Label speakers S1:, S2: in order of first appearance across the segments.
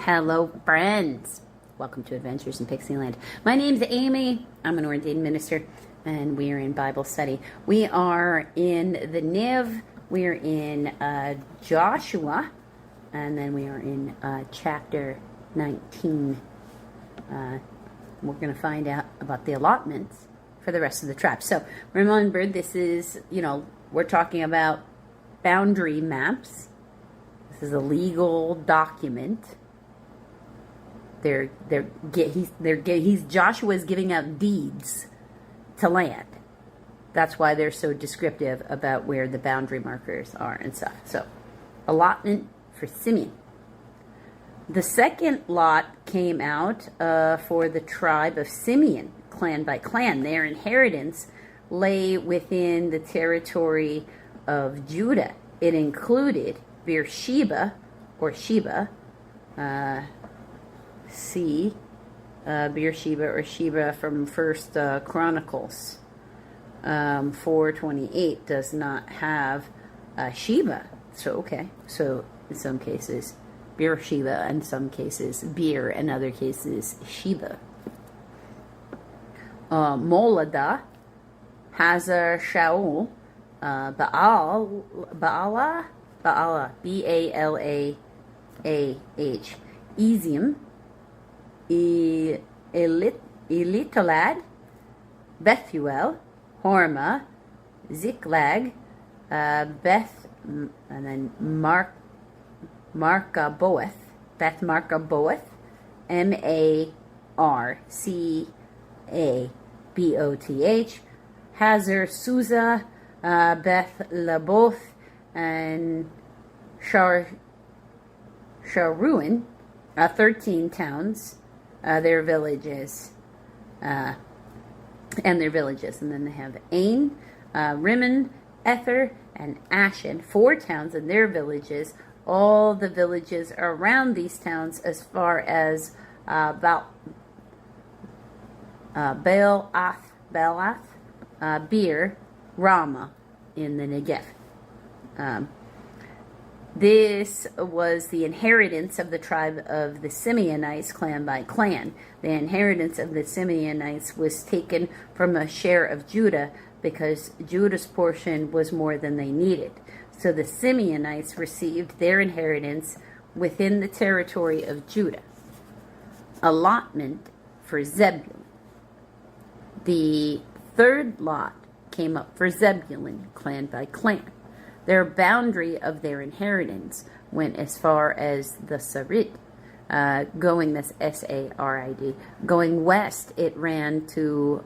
S1: Hello, friends. Welcome to Adventures in Pixieland. My name's Amy. I'm an ordained minister, and we are in Bible study. We are in the Niv. We are in Joshua, and then we are in chapter 19. We're going to find out about the allotments for the rest of the tribes. So remember, this is, we're talking about boundary maps. This is a legal document. Joshua's giving out deeds to land. That's why they're so descriptive about where the boundary markers are and stuff. So, allotment for Simeon. The second lot came out for the tribe of Simeon, clan by clan. Their inheritance lay within the territory of Judah. It included Beersheba, or Sheba, Beersheba or Sheba from First Chronicles 4:28 does not have Sheba. So in some cases Beersheba, in some cases Beer, in other cases Sheba. Moladah, Hazar Shaul, Baalah, Baalah, Ezim, Elitolad, Bethuel, Hormah, Ziklag, Beth Markaboth, Marcaboth, Hazar Susa, Beth Laboth, and Sharuin, 13 towns, their villages, and then they have Ain, Rimmon, Ether, and Ashen, 4 towns and their villages. All the villages around these towns, as far as Baalath, Beer, Ramah in the Negev. This was the inheritance of the tribe of the Simeonites, clan by clan. The inheritance of the Simeonites was taken from a share of Judah because Judah's portion was more than they needed. So the Simeonites received their inheritance within the territory of Judah. Allotment for Zebulun. The third lot came up for Zebulun, clan by clan. Their boundary of their inheritance went as far as the Sarid, that's S-A-R-I-D. Going west, it ran to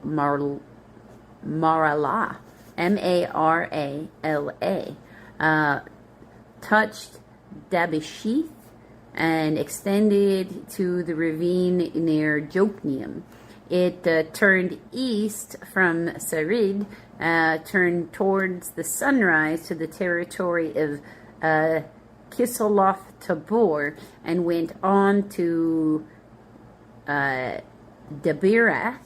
S1: Maralah, M-A-R-A-L-A, touched Dabisheth, and extended to the ravine near Jokneam. It turned east from Sarid, turned towards the sunrise to the territory of Kisloth Tabor, and went on to Dabirath,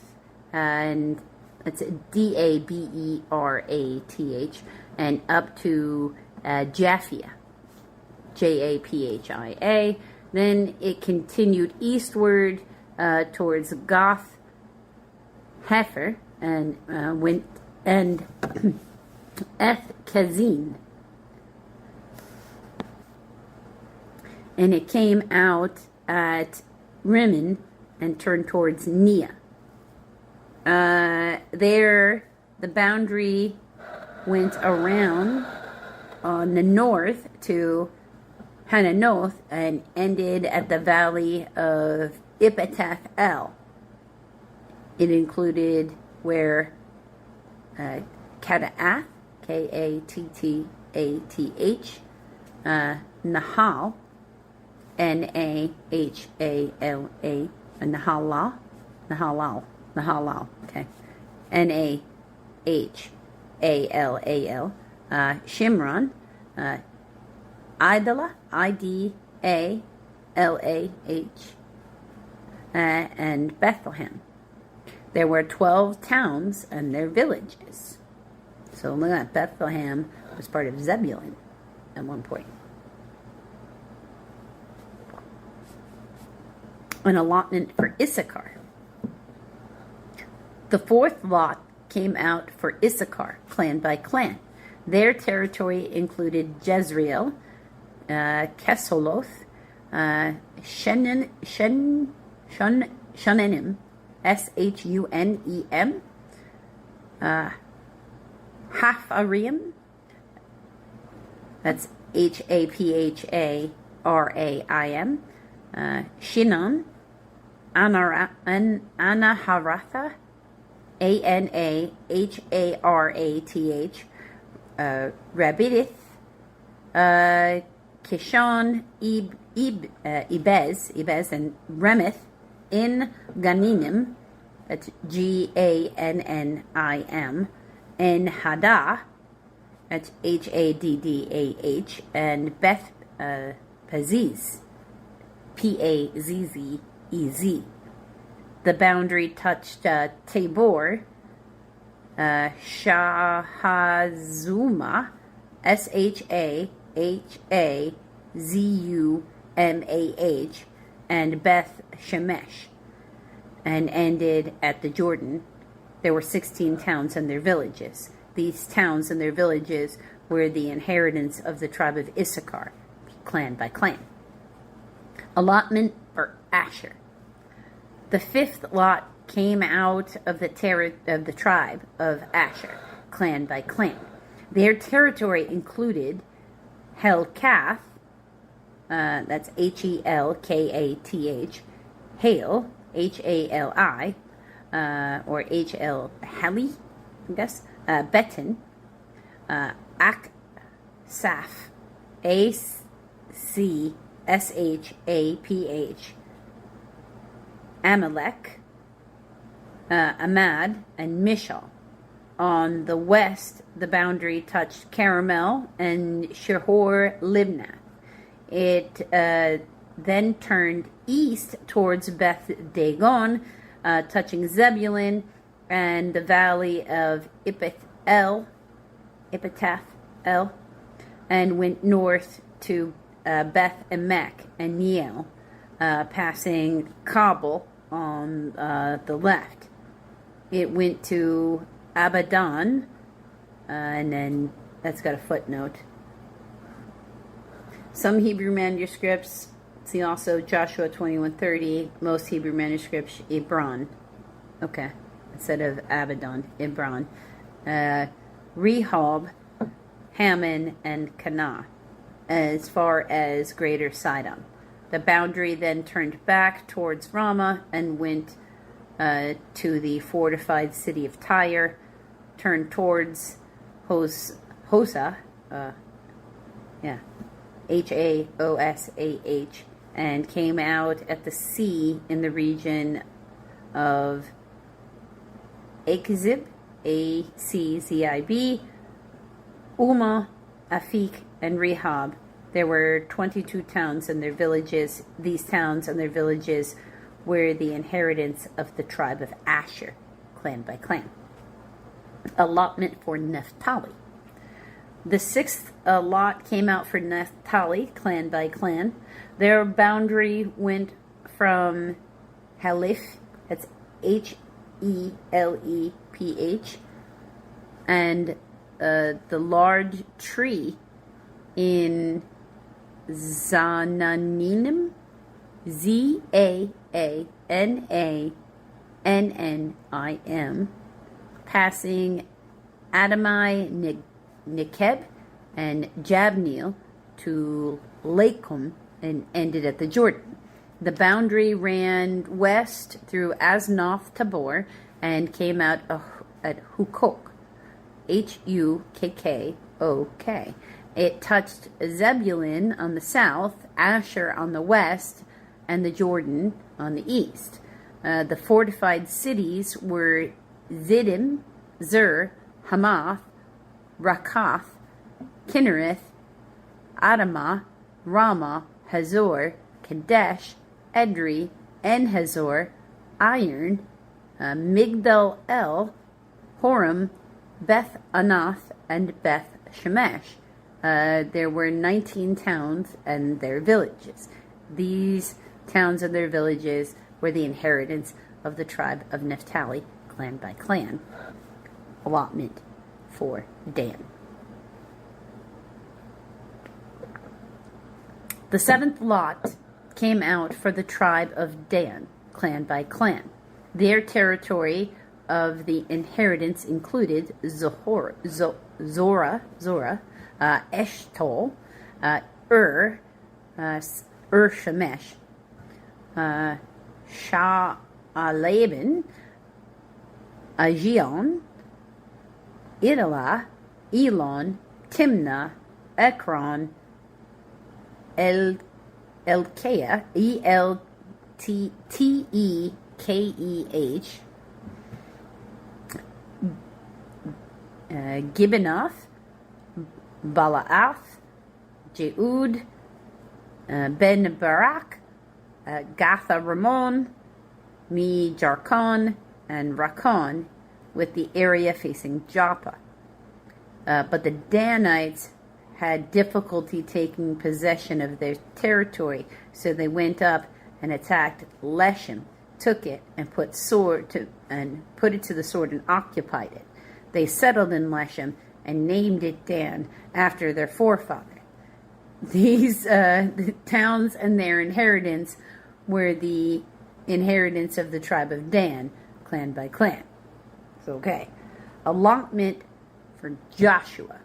S1: and it's Daberath, and up to Japhia, Japhia. Then it continued eastward towards Goth Hefer, and went and Eth Kazin, and it came out at Rimmon and turned towards Nia. There, the boundary went around on the north to Hananoth and ended at the valley of Ipatath El. It included where Kattaath, K-A-T-T-A-T-H, Nahal, N-A-H-A-L-A, Nahalal, okay, N-A-H-A-L-A-L, Shimron, Idalah, I-D-A-L-A-H, and Bethlehem. There were 12 towns and their villages. So look at that. Bethlehem was part of Zebulun at one point. an allotment for Issachar. The fourth lot came out for Issachar, clan by clan. Their territory included Jezreel, Kesoloth, Shunenim, Shunem, Hapharim, that's Hapharim, Shinon, Anaharatha, Anaharath, Rabidith, Kishon, Ibez, and Remeth in Ganinim, that's Gannim, and Haddah, that's Haddah, and Beth Paziz, Pazzez. The boundary touched Tabor, Shahazumah, Shahazumah, and Beth Shemesh, and ended at the Jordan. There were 16 towns and their villages. These towns and their villages were the inheritance of the tribe of Issachar, clan by clan. Allotment for Asher. The fifth lot came out of the tribe of Asher, clan by clan. Their territory included Helkath, that's Helkath, Hale, Hali, or Hali, I guess, Beton, Aksaph, Acshaph, Amalek, Amad, and Mishal. On the west, the boundary touched Carmel and Shehor Libnath. It then turned east towards Beth Dagon, touching Zebulun and the valley of Iptath El, and went north to Beth Emek and Neiel, passing Kabul on the left. It went to Abaddon, and then that's got a footnote. Some Hebrew manuscripts, see also Joshua 21:30. Most Hebrew manuscripts, Hebron. Okay, instead of Abaddon, Hebron. Rehob, Hammon, and Cana, as far as Greater Sidon. The boundary then turned back towards Ramah and went to the fortified city of Tyre, turned towards Hosah, Haosah, and came out at the sea in the region of Akzib, Aczib, Umah, Afik, and Rehob. There were 22 towns and their villages. These towns and their villages were the inheritance of the tribe of Asher, clan by clan. Allotment for Naphtali. The sixth lot came out for Naphtali, clan by clan. Their boundary went from Haliph, that's Heleph, and the large tree in Zaanannim, Zaanannim, passing Adamai Nekeb and Jabneel to Lakum, and ended at the Jordan. The boundary ran west through Aznoth Tabor and came out at Hukok, Hukkok. It touched Zebulun on the south, Asher on the west, and the Jordan on the east. The fortified cities were Ziddim, Zur, Hamath, Rakath, Kinnereth, Adamah, Ramah, Hazor, Kadesh, Edrei, En-Hazor, Iron, Migdal El, Horem, Beth Anath, and Beth Shemesh. There were 19 towns and their villages. These towns and their villages were the inheritance of the tribe of Naphtali, clan by clan. Allotment for Dan. The seventh lot came out for the tribe of Dan, clan by clan. Their territory of the inheritance included Zora, Eshtaol, Shemesh, Sha'alaban, Ajion, Idalah, Elon, Timnah, Ekron, Eltekeh, Eltekeh, Gibeonoth, Balaath, Jehud, Ben Barak, Gatha Ramon, Me Jarkon, and Rakon, with the area facing Joppa. But the Danites had difficulty taking possession of their territory, so they went up and attacked Leshem, took it, and put it to the sword and occupied it. They settled in Leshem and named it Dan after their forefather. These the towns and their inheritance were the inheritance of the tribe of Dan, clan by clan. So, okay. Allotment for Joshua.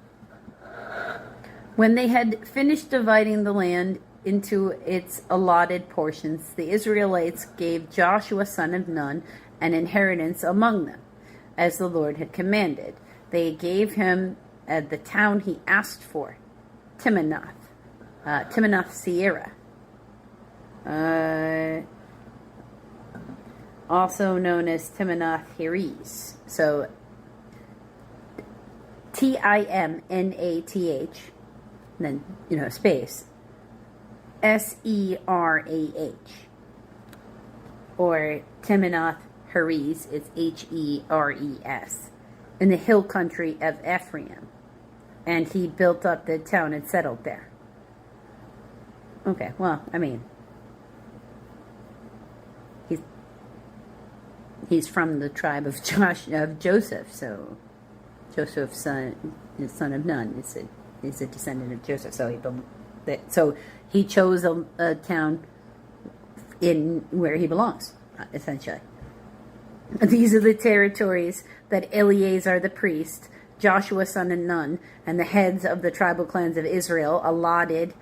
S1: When they had finished dividing the land into its allotted portions, the Israelites gave Joshua son of Nun an inheritance among them, as the Lord had commanded. They gave him the town he asked for, Timnath Sierra, also known as Timnath Heres. So Timnath, then space Serah, or Timnath Heres is Heres, in the hill country of Ephraim, and he built up the town and settled there. Okay, well, I mean, he's from the tribe of Joseph, so Joseph's son of Nun is a descendant of Joseph. So he chose a town in where he belongs, essentially. These are the territories that Eleazar the priest, Joshua son of Nun, and the heads of the tribal clans of Israel allotted,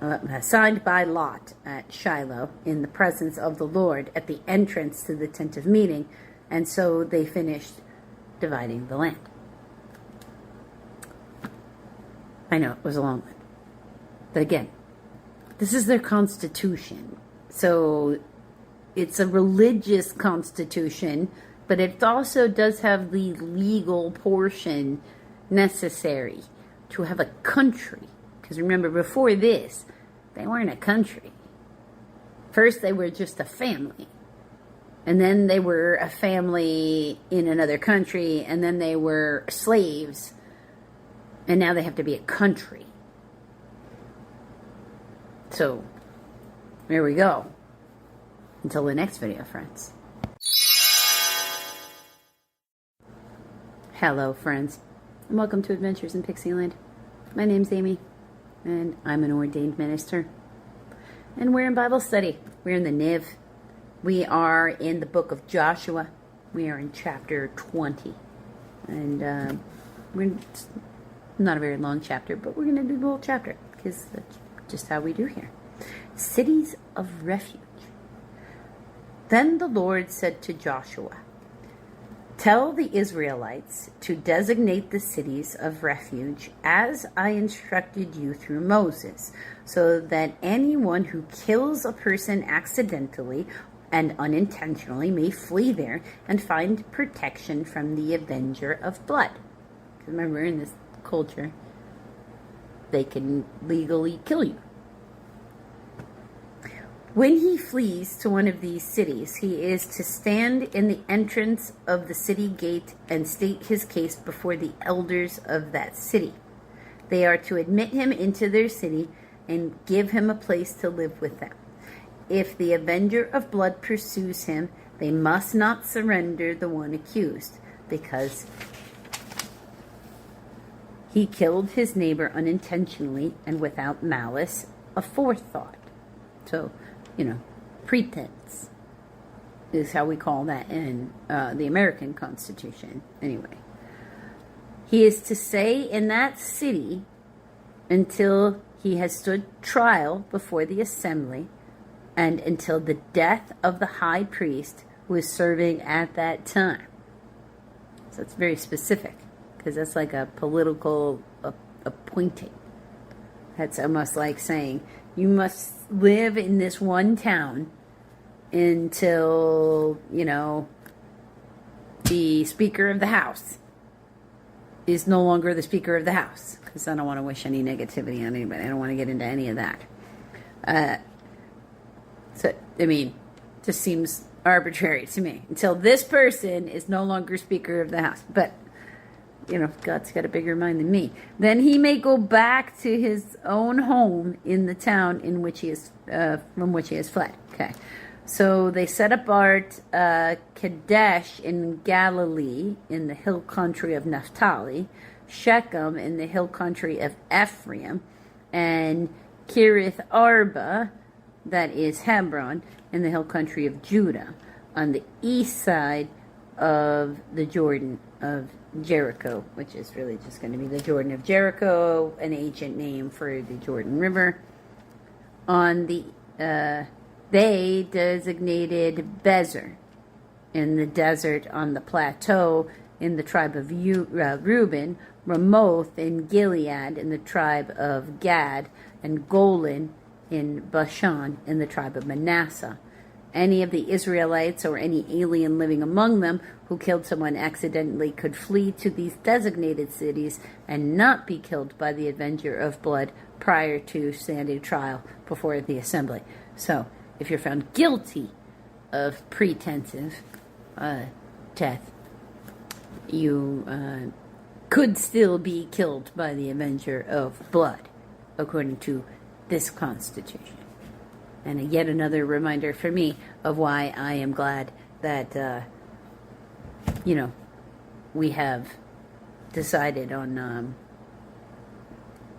S1: assigned by lot at Shiloh in the presence of the Lord at the entrance to the tent of meeting, and so they finished dividing the land. I know, it was a long one. But again, this is their constitution. So it's a religious constitution, but it also does have the legal portion necessary to have a country. Because remember, before this, they weren't a country. First, they were just a family. And then they were a family in another country, and then they were slaves. And now they have to be a country. So, there we go. Until the next video, friends. Hello, friends, and welcome to Adventures in Pixieland. My name's Amy, and I'm an ordained minister. And we're in Bible study. We're in the Niv. We are in the book of Joshua. We are in chapter 20. And we're not a very long chapter, but we're going to do the whole chapter, because that's just how we do here. Cities of refuge. Then the Lord said to Joshua, "Tell the Israelites to designate the cities of refuge as I instructed you through Moses, so that anyone who kills a person accidentally and unintentionally may flee there and find protection from the avenger of blood." Because remember, in this culture, they can legally kill you. When he flees to one of these cities, he is to stand in the entrance of the city gate and state his case before the elders of that city. They are to admit him into their city and give him a place to live with them. If the avenger of blood pursues him, they must not surrender the one accused, because he killed his neighbor unintentionally and without malice aforethought. So, pretense is how we call that in the American Constitution. Anyway, he is to stay in that city until he has stood trial before the assembly, and until the death of the high priest who is serving at that time. So it's very specific, because that's like a political appointing. That's almost like saying, you must live in this one town until, the Speaker of the House is no longer the Speaker of the House. Because I don't want to wish any negativity on anybody. I don't want to get into any of that. Just seems arbitrary to me. Until this person is no longer Speaker of the House. But, God's got a bigger mind than me. Then he may go back to his own home in the town in which he is, from which he has fled. Okay. So they set apart Kadesh in Galilee, in the hill country of Naphtali, Shechem in the hill country of Ephraim, and Kirith Arba, that is Hebron, in the hill country of Judah, on the east side of the Jordan of Jericho, which is really just going to be the Jordan of Jericho, an ancient name for the Jordan River. On the they designated Bezer in the desert on the plateau in the tribe of Reuben, Ramoth in Gilead in the tribe of Gad, and Golan in Bashan in the tribe of Manasseh. Any of the Israelites or any alien living among them who killed someone accidentally could flee to these designated cities and not be killed by the avenger of blood prior to standing trial before the assembly. So, if you're found guilty of pretensive death, you could still be killed by the avenger of blood, according to this Constitution. And yet another reminder for me of why I am glad that, we have decided on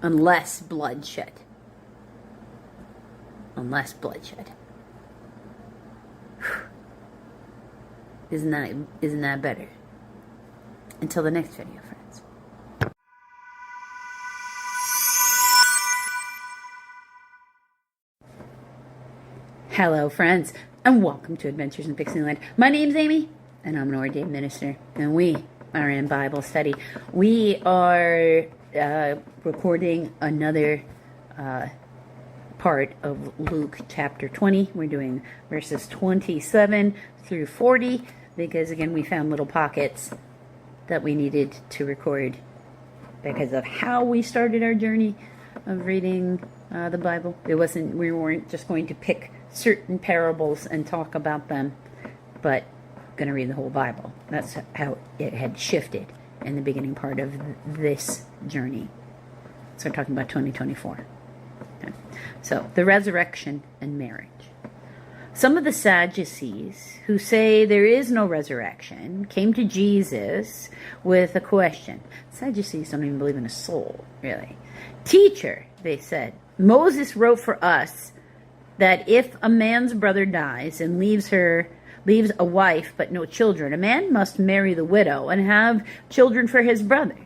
S1: less bloodshed. On less bloodshed. Isn't that better? Until the next video, friends. Hello, friends, and welcome to Adventures in Pixieland. My name's Amy, and I'm an ordained minister, and we are in Bible study. We are recording another part of Luke chapter 20. We're doing verses 27 through 40, because again, we found little pockets that we needed to record because of how we started our journey of reading the Bible. We weren't just going to pick certain parables and talk about them, but going to read the whole Bible. That's how it had shifted in the beginning part of this journey. So we're talking about 2024. Okay. So, the resurrection and marriage. Some of the Sadducees, who say there is no resurrection, came to Jesus with a question. Sadducees don't even believe in a soul, really. Teacher, they said, Moses wrote for us that if a man's brother dies and leaves a wife but no children, a man must marry the widow and have children for his brother.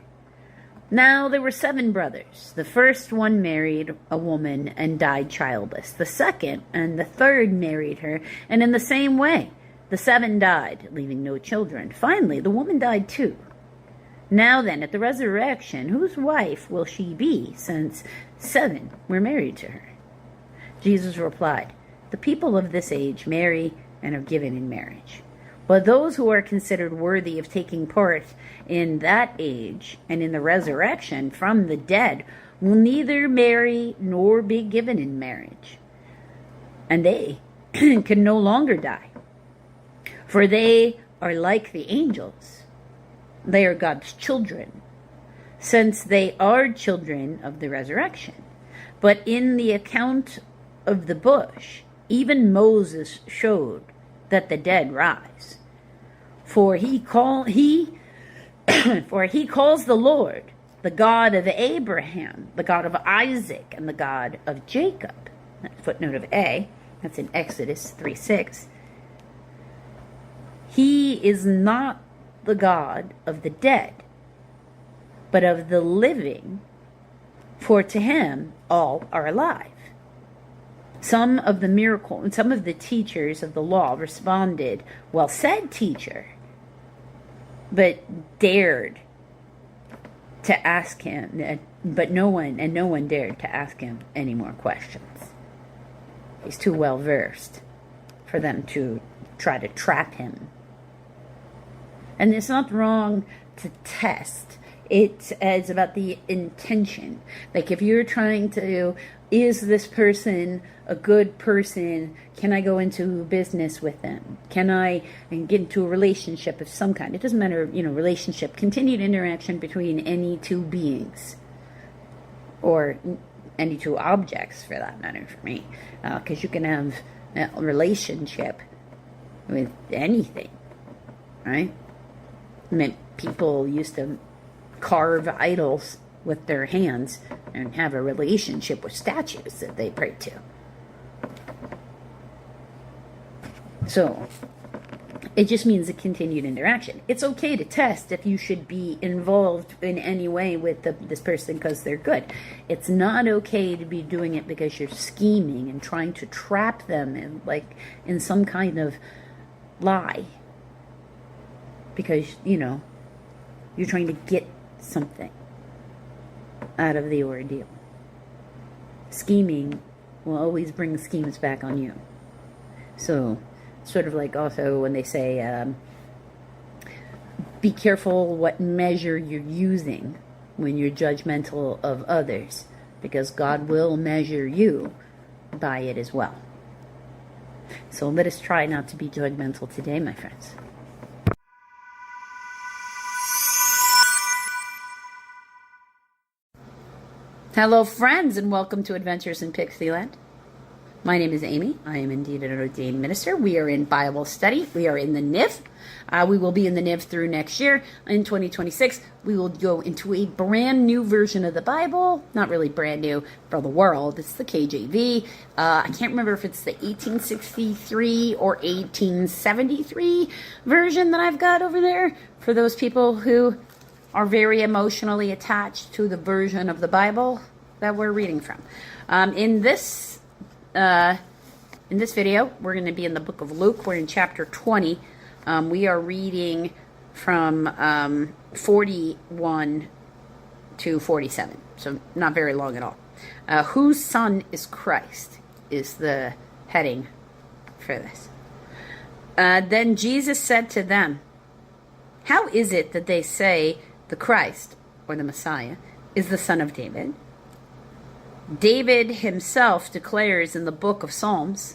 S1: Now there were 7 brothers. The first one married a woman and died childless. The second and the third married her, and in the same way, the 7 died, leaving no children. Finally, the woman died too. Now then, at the resurrection, whose wife will she be, since 7 were married to her? Jesus replied, the people of this age marry and are given in marriage. But those who are considered worthy of taking part in that age and in the resurrection from the dead will neither marry nor be given in marriage. And they can no longer die, for they are like the angels. They are God's children, since they are children of the resurrection. But in the account of the bush, even Moses showed that the dead rise. For he calls the Lord the God of Abraham, the God of Isaac, and the God of Jacob. That's footnote of A. That's in Exodus 3:6. He is not the God of the dead, but of the living, for to him all are alive. Some of the teachers of the law responded, "Well said, teacher," but dared to ask him, but no one dared to ask him any more questions. He's too well versed for them to try to trap him. And it's not wrong to test. It's about the intention. Like if you're trying to, is this person a good person? Can I go into business with them? Can I get into a relationship of some kind? It doesn't matter, relationship, continued interaction between any two beings. Or any two objects, for that matter, for me. Because you can have a relationship with anything, right? I mean, people used to carve idols with their hands and have a relationship with statues that they prayed to. So, it just means a continued interaction. It's okay to test if you should be involved in any way with this person because they're good. It's not okay to be doing it because you're scheming and trying to trap them in some kind of lie. Because, you're trying to get something out of the ordeal. Scheming will always bring schemes back on you. So, sort of like also when they say, be careful what measure you're using when you're judgmental of others, because God will measure you by it as well. So let us try not to be judgmental today, my friends. Hello, friends, and welcome to Adventures in Pixieland. My name is Amy. I am indeed an ordained minister. We are in Bible study. We are in the NIV. We will be in the NIV through next year. In 2026, we will go into a brand new version of the Bible. Not really brand new for the world. It's the KJV. I can't remember if it's the 1863 or 1873 version that I've got over there. For those people who are very emotionally attached to the version of the Bible that we're reading from. In this video, we're going to be in the book of Luke. We're in chapter 20. We are reading from 41 to 47, so not very long at all. Whose son is Christ is the heading for this. Then Jesus said to them, "How is it that they say the Christ, or the Messiah, is the son of David? David himself declares in the book of Psalms,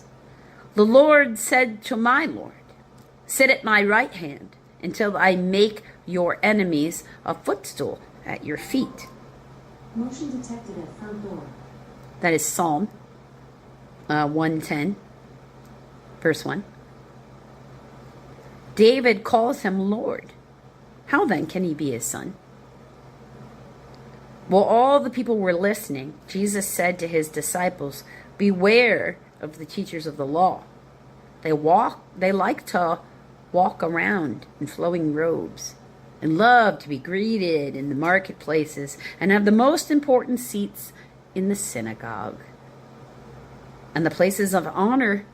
S1: 'The Lord said to my Lord, sit at my right hand until I make your enemies a footstool at your feet.'"
S2: Motion detected at front door.
S1: That is Psalm 110, verse 1. David calls him Lord. How then can he be his son? While all the people were listening, Jesus said to his disciples, "Beware of the teachers of the law. They like to walk around in flowing robes and love to be greeted in the marketplaces and have the most important seats in the synagogue and the places of honor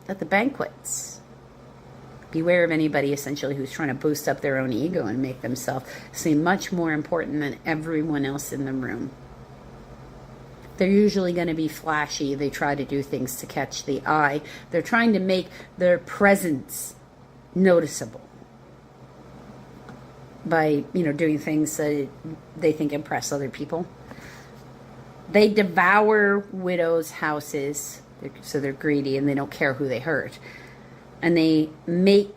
S1: at the banquets. Beware of anybody essentially who's trying to boost up their own ego and make themselves seem much more important than everyone else in the room. They're usually going to be flashy. They try to do things to catch the eye. They're trying to make their presence noticeable by, doing things that they think impress other people. They devour widows' houses, so they're greedy and they don't care who they hurt. And they make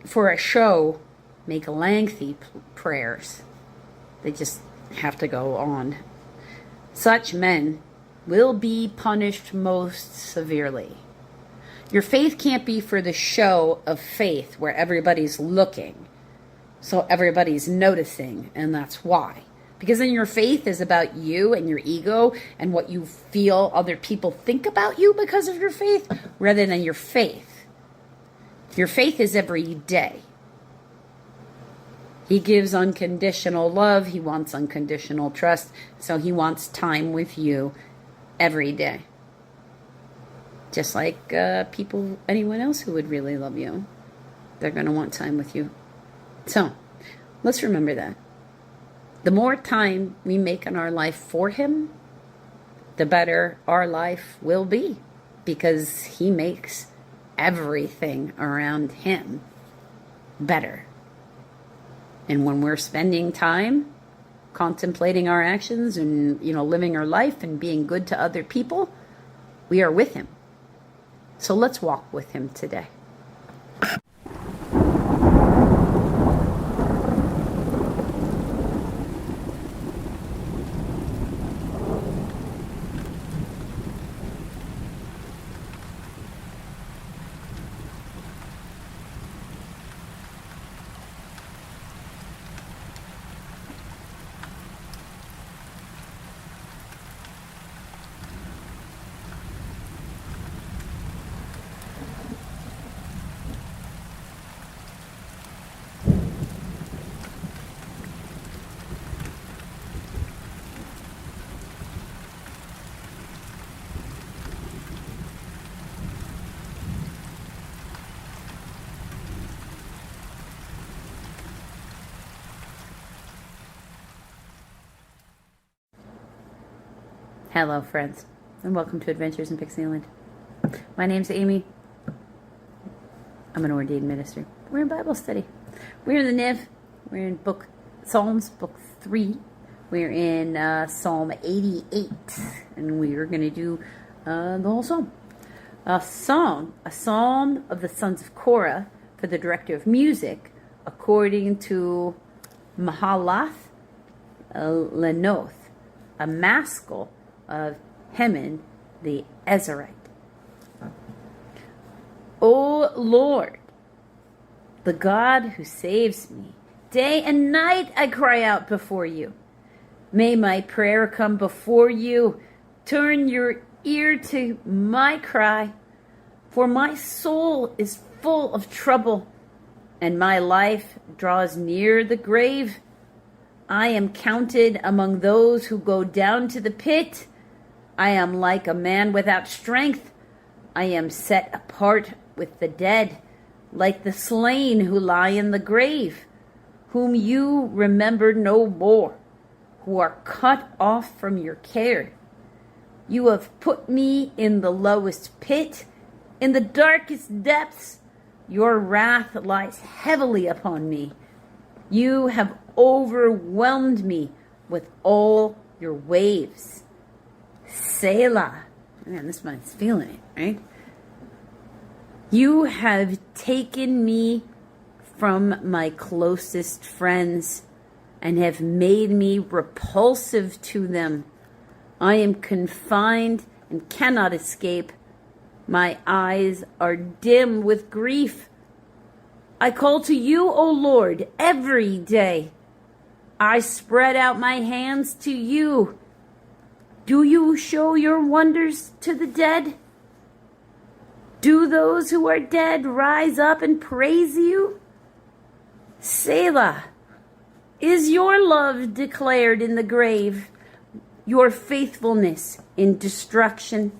S1: lengthy prayers. They just have to go on. Such men will be punished most severely. Your faith can't be for the show of faith where everybody's looking, so everybody's noticing, and that's why. Because then your faith is about you and your ego and what you feel other people think about you because of your faith, rather than your faith. Your faith is every day. He gives unconditional love. He wants unconditional trust. So he wants time with you every day. Just like anyone else who would really love you. They're going to want time with you. So let's remember that. The more time we make in our life for him, the better our life will be. Because he makes everything around him better. And when we're spending time contemplating our actions and, living our life and being good to other people, we are with him. So let's walk with him today. Hello, friends, and welcome to Adventures in Pixieland. My name's Amy. I'm an ordained minister. We're in Bible study. We're in the Niv. We're in Psalms, book 3. We're in Psalm 88, and we are going to do the whole psalm. A psalm of the sons of Korah for the director of music, according to Mahalath Lenoth, a maskil of Heman the Ezrahite. O Lord, the God who saves me, day and night I cry out before you. May my prayer come before you. Turn your ear to my cry, for my soul is full of trouble, and my life draws near the grave. I am counted among those who go down to the pit. I am like a man without strength. I am set apart with the dead, like the slain who lie in the grave, whom you remember no more, who are cut off from your care. You have put me in the lowest pit, in the darkest depths. Your wrath lies heavily upon me. You have overwhelmed me with all your waves. Selah. Man, this man's feeling it, right? You have taken me from my closest friends and have made me repulsive to them. I am confined and cannot escape. My eyes are dim with grief. I call to you, O Lord, every day. I spread out my hands to you. Do you show your wonders to the dead? Do those who are dead rise up and praise you? Selah. Is your love declared in the grave, your faithfulness in destruction?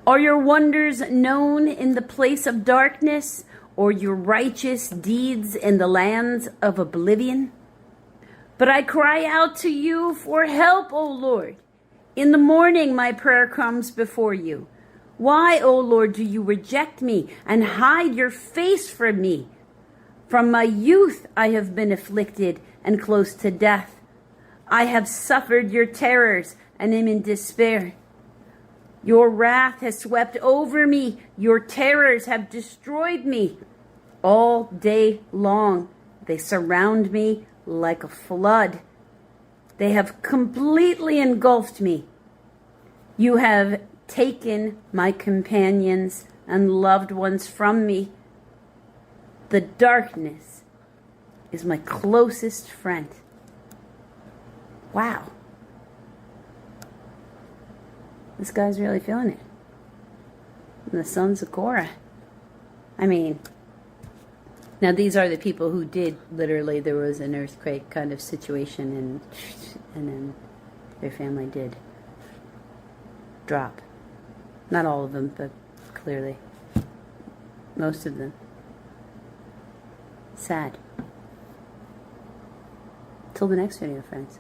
S1: Are your wonders known in the place of darkness, or your righteous deeds in the lands of oblivion? But I cry out to you for help, O Lord. In the morning my prayer comes before you. Why, O Lord, do you reject me and hide your face from me? From my youth I have been afflicted and close to death. I have suffered your terrors and am in despair. Your wrath has swept over me. Your terrors have destroyed me. All day long they surround me like a flood. They have completely engulfed me. You have taken my companions and loved ones from me. The darkness is my closest friend. Wow. This guy's really feeling it. And the sons of Korah. I mean, now these are the people who did literally, there was an earthquake kind of situation and then their family did drop. Not all of them, but clearly most of them. Sad. Till the next video, friends.